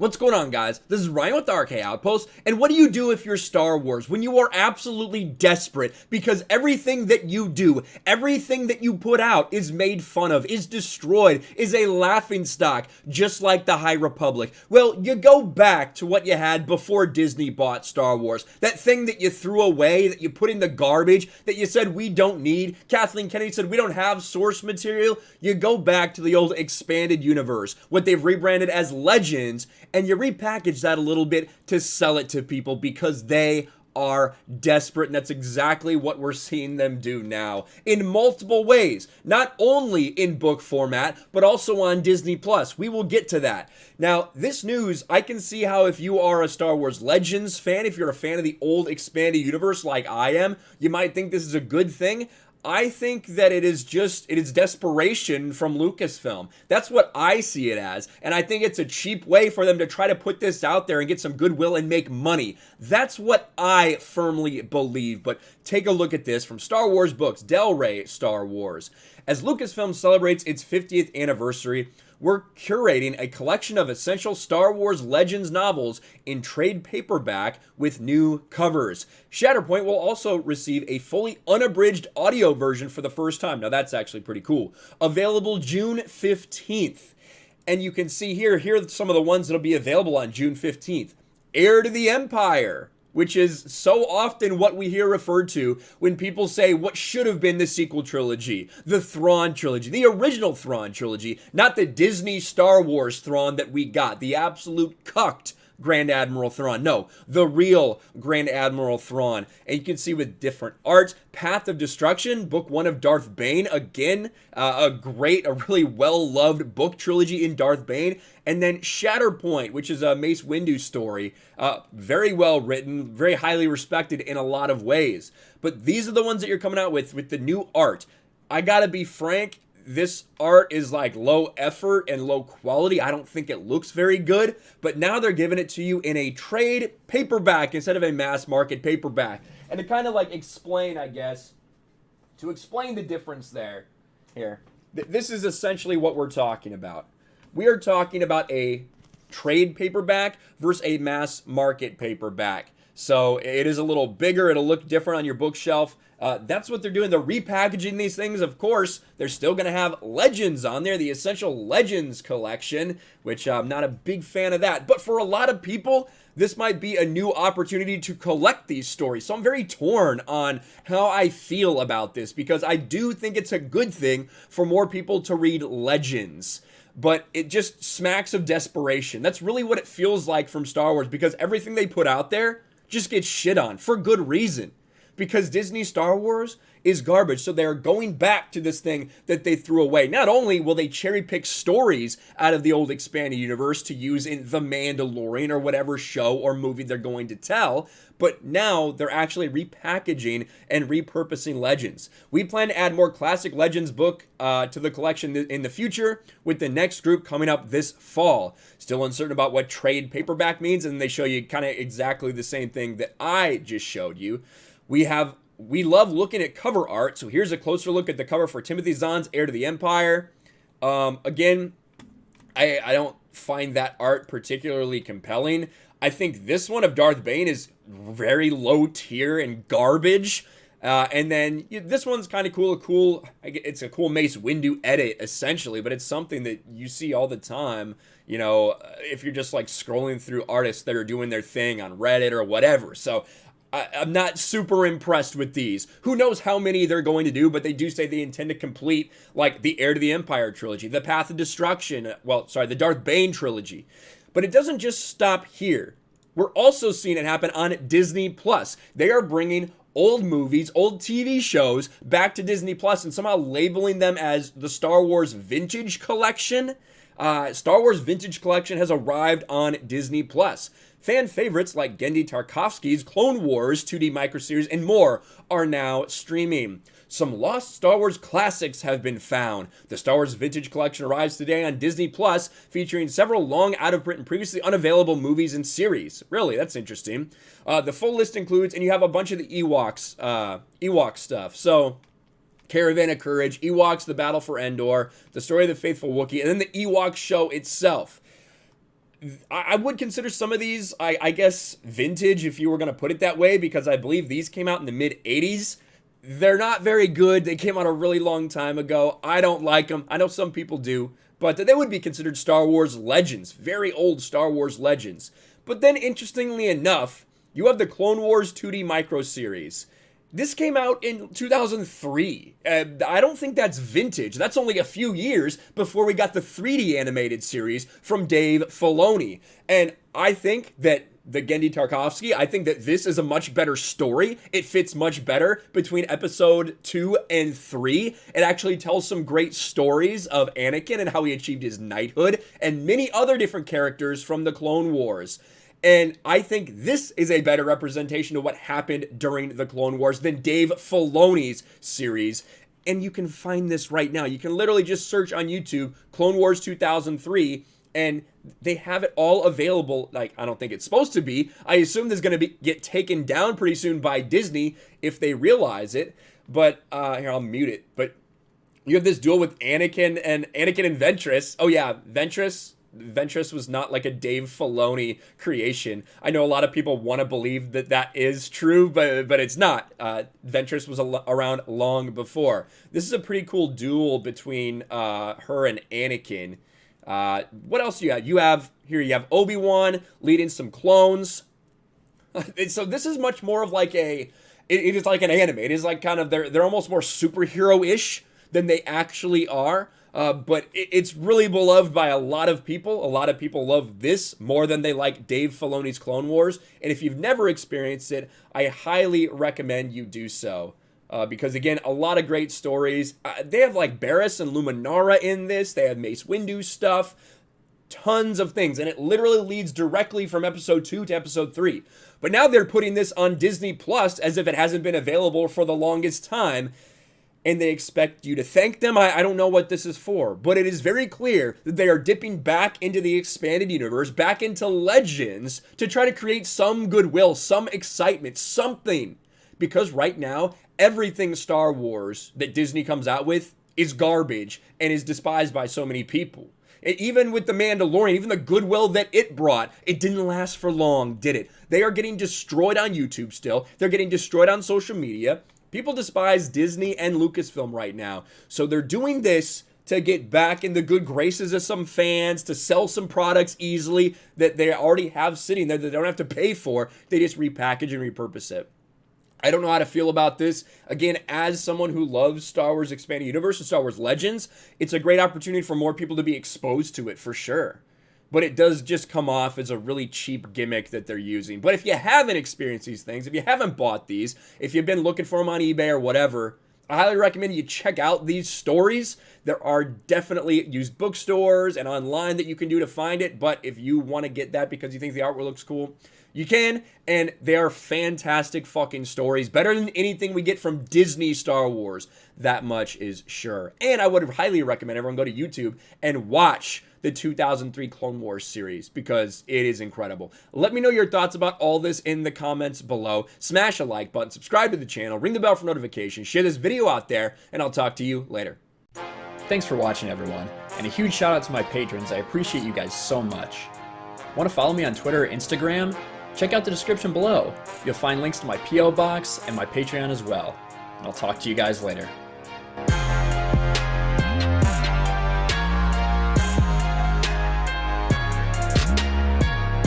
What's going on, guys? This is Ryan with the RK Outpost, and what do you do if you're Star Wars when you are absolutely desperate because everything that you do, everything that you put out is made fun of, is destroyed, is a laughingstock, just like the High Republic? Well, you go back to what you had before Disney bought Star Wars. That thing that you threw away, that you put in the garbage, that you said we don't need. Kathleen Kennedy said we don't have source material. You go back to the old expanded universe, what they've rebranded as Legends, and you repackage that a little bit to sell it to people because they are desperate, and that's exactly what we're seeing them do now in multiple ways, not only in book format but also on Disney Plus. We will get to that. Now, this news, I can see how if you are a Star Wars Legends fan, if you're a fan of the old expanded universe like I am, you might think this is a good thing. I think that it is desperation from Lucasfilm. That's what I see it as, and I think it's a cheap way for them to try to put this out there and get some goodwill and make money. That's what I firmly believe, but take a look at this from Star Wars Books, Del Rey Star Wars. As Lucasfilm celebrates its 50th anniversary, we're curating a collection of essential Star Wars Legends novels in trade paperback with new covers. Shatterpoint will also receive a fully unabridged audio version for the first time. Now that's actually pretty cool. Available June 15th. And you can see here are some of the ones that'll be available on June 15th. Heir to the Empire, which is so often what we hear referred to when people say what should have been the sequel trilogy, the Thrawn trilogy, the original Thrawn trilogy, not the Disney Star Wars Thrawn that we got, the absolute cucked Grand Admiral Thrawn. No, the real Grand Admiral Thrawn. And you can see with different art, Path of Destruction, book 1 of Darth Bane, again, a really well-loved book trilogy in Darth Bane. And then Shatterpoint, which is a Mace Windu story, very well written, very highly respected in a lot of ways. But these are the ones that you're coming out with the new art. I gotta be frank, this art is like low effort and low quality. I don't think it looks very good, but now they're giving it to you in a trade paperback instead of a mass market paperback. And to kind of like explain, I guess, to explain the difference there, here, this is essentially what we're talking about. We are talking about a trade paperback versus a mass market paperback. So it is a little bigger. It'll look different on your bookshelf. That's what they're doing. They're repackaging these things. Of course, they're still going to have Legends on there, the Essential Legends collection, which I'm not a big fan of that. But for a lot of people, this might be a new opportunity to collect these stories. So I'm very torn on how I feel about this because I do think it's a good thing for more people to read Legends. But it just smacks of desperation. That's really what it feels like from Star Wars because everything they put out there just gets shit on for good reason. Because Disney Star Wars is garbage. So they're going back to this thing that they threw away. Not only will they cherry pick stories out of the old expanded universe to use in The Mandalorian or whatever show or movie they're going to tell, but now they're actually repackaging and repurposing Legends. We plan to add more classic Legends book to the collection in the future with the next group coming up this fall. Still uncertain about what trade paperback means, and they show you kind of exactly the same thing that I just showed you. We love looking at cover art, so here's a closer look at the cover for Timothy Zahn's Heir to the Empire. Again, I don't find that art particularly compelling. I think this one of Darth Bane is very low tier and garbage. And then this one's kind of cool. It's a cool Mace Windu edit, essentially, but it's something that you see all the time, you know, if you're just like scrolling through artists that are doing their thing on Reddit or whatever. So I'm not super impressed with these. Who knows how many they're going to do, but they do say they intend to complete, like, the Heir to the Empire trilogy, the Path of Destruction, the Darth Bane trilogy. But it doesn't just stop here. We're also seeing it happen on Disney Plus. They are bringing old movies, old TV shows back to Disney Plus and somehow labeling them as the Star Wars Vintage Collection. Star Wars Vintage Collection has arrived on Disney Plus. Fan favorites like Genndy Tartakovsky's Clone Wars 2D microseries and more are now streaming. Some lost Star Wars classics have been found. The Star Wars Vintage Collection arrives today on Disney Plus, featuring several long out-of-print and previously unavailable movies and series. Really, that's interesting. The full list includes, and you have a bunch of the Ewok stuff. So, Caravan of Courage, Ewoks, The Battle for Endor, The Story of the Faithful Wookiee, and then the Ewok show itself. I would consider some of these, I guess, vintage, if you were going to put it that way, because I believe these came out in the mid-'80s. They're not very good. They came out a really long time ago. I don't like them. I know some people do, but they would be considered Star Wars legends, very old Star Wars legends. But then, interestingly enough, you have the Clone Wars 2D Micro Series. This came out in 2003. I don't think that's vintage. That's only a few years before we got the 3D animated series from Dave Filoni. And I think that the Genndy Tartakovsky, I think that this is a much better story. It fits much better between episode 2 and 3. It actually tells some great stories of Anakin and how he achieved his knighthood and many other different characters from the Clone Wars. And I think this is a better representation of what happened during the Clone Wars than Dave Filoni's series. And you can find this right now. You can literally just search on YouTube, Clone Wars 2003, and they have it all available. Like, I don't think it's supposed to be. I assume this is going to get taken down pretty soon by Disney if they realize it. But, here, I'll mute it. But you have this duel with Anakin and Ventress. Oh, yeah, Ventress was not like a Dave Filoni creation. I know a lot of people want to believe that that is true, but it's not. Ventress was around long before. This is a pretty cool duel between her and Anakin. What else do you have? You have Obi-Wan leading some clones. So this is much more of like it is like an anime. It is like kind of, they're almost more superhero-ish than they actually are. But it's really beloved by a lot of people. A lot of people love this more than they like Dave Filoni's Clone Wars. And if you've never experienced it, I highly recommend you do so. Because again, a lot of great stories. They have like Barriss and Luminara in this. They have Mace Windu stuff. Tons of things. And it literally leads directly from episode 2 to episode 3. But now they're putting this on Disney Plus as if it hasn't been available for the longest time. And they expect you to thank them. I don't know what this is for, but it is very clear that they are dipping back into the expanded universe, back into Legends, to try to create some goodwill, some excitement, something. Because right now, everything Star Wars that Disney comes out with is garbage and is despised by so many people. Even with The Mandalorian, even the goodwill that it brought, it didn't last for long, did it? They are getting destroyed on YouTube still. They're getting destroyed on social media. People despise Disney and Lucasfilm right now. So they're doing this to get back in the good graces of some fans, to sell some products easily that they already have sitting there that they don't have to pay for. They just repackage and repurpose it. I don't know how to feel about this. Again, as someone who loves Star Wars Expanded Universe and Star Wars Legends, it's a great opportunity for more people to be exposed to it for sure. But it does just come off as a really cheap gimmick that they're using. But if you haven't experienced these things, if you haven't bought these, if you've been looking for them on eBay or whatever, I highly recommend you check out these stories. There are definitely used bookstores and online that you can do to find it. But if you want to get that because you think the artwork looks cool, you can. And they are fantastic fucking stories. Better than anything we get from Disney Star Wars. That much is sure. And I would highly recommend everyone go to YouTube and watch the 2003 Clone Wars series because it is incredible. Let me know your thoughts about all this in the comments below. Smash a like button, subscribe to the channel, ring the bell for notifications, share this video out there, and I'll talk to you later. Thanks for watching, everyone, and a huge shout out to my patrons. I appreciate you guys so much. Want to follow me on Twitter or Instagram? Check out the description below. You'll find links to my P.O. box and my Patreon as well. And I'll talk to you guys later.